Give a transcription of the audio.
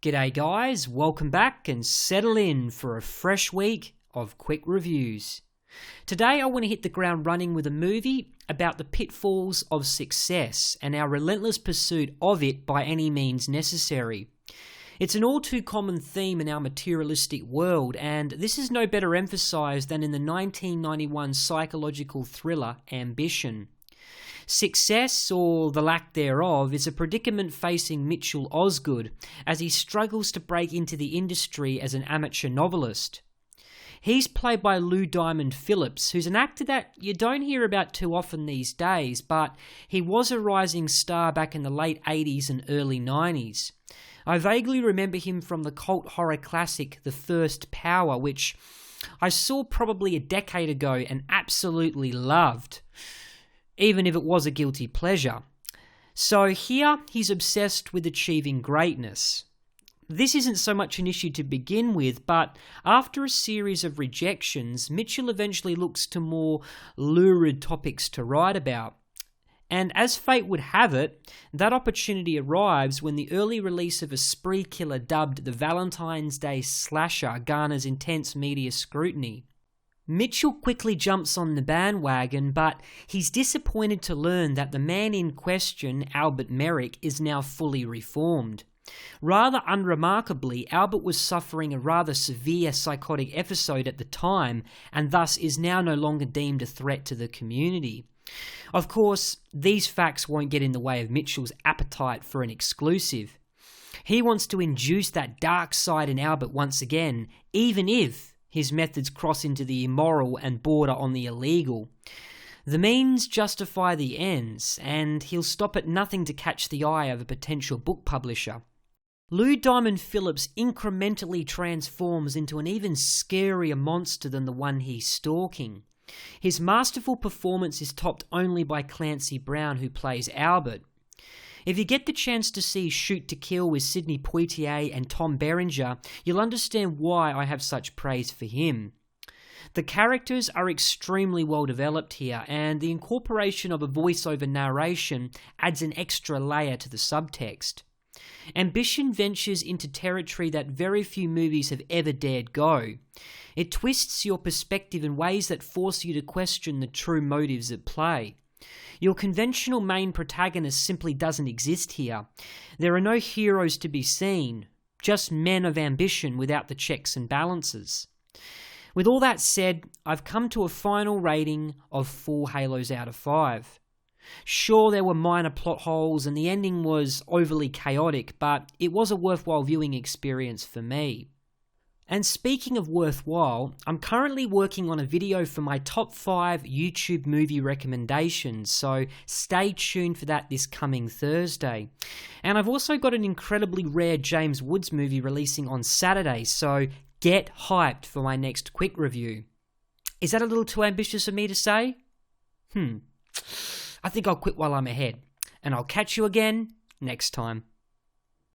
G'day guys, welcome back and settle in for a fresh week of quick reviews. Today I want to hit the ground running with a movie about the pitfalls of success and our relentless pursuit of it by any means necessary. It's an all too common theme in our materialistic world, and this is no better emphasised than in the 1991 psychological thriller Ambition. Success, or the lack thereof, is a predicament facing Mitchell Osgood as he struggles to break into the industry as an amateur novelist. He's played by Lou Diamond Phillips, who's an actor that you don't hear about too often these days, but he was a rising star back in the late 80s and early 90s. I vaguely remember him from the cult horror classic The First Power, which I saw probably a decade ago and absolutely loved, even if it was a guilty pleasure. So here, he's obsessed with achieving greatness. This isn't so much an issue to begin with, but after a series of rejections, Mitchell eventually looks to more lurid topics to write about. And as fate would have it, that opportunity arrives when the early release of a spree killer dubbed the Valentine's Day Slasher garners intense media scrutiny. Mitchell quickly jumps on the bandwagon, but he's disappointed to learn that the man in question, Albert Merrick, is now fully reformed. Rather unremarkably, Albert was suffering a rather severe psychotic episode at the time, and thus is now no longer deemed a threat to the community. Of course, these facts won't get in the way of Mitchell's appetite for an exclusive. He wants to induce that dark side in Albert once again, even if his methods cross into the immoral and border on the illegal. The means justify the ends, and he'll stop at nothing to catch the eye of a potential book publisher. Lou Diamond Phillips incrementally transforms into an even scarier monster than the one he's stalking. His masterful performance is topped only by Clancy, who plays Albert. If you get the chance to see Shoot to Kill with Sidney Poitier and Tom Berenger, you'll understand why I have such praise for him. The characters are extremely well developed here, and the incorporation of a voiceover narration adds an extra layer to the subtext. Ambition ventures into territory that very few movies have ever dared go. It twists your perspective in ways that force you to question the true motives at play. Your conventional main protagonist simply doesn't exist here. There are no heroes to be seen, just men of ambition without the checks and balances. With all that said, I've come to a final rating of 4 Halos out of 5. Sure, there were minor plot holes and the ending was overly chaotic, but it was a worthwhile viewing experience for me. And speaking of worthwhile, I'm currently working on a video for my top 5 YouTube movie recommendations, so stay tuned for that this coming Thursday. And I've also got an incredibly rare James Woods movie releasing on Saturday, so get hyped for my next quick review. Is that a little too ambitious of me to say? I think I'll quit while I'm ahead, and I'll catch you again next time.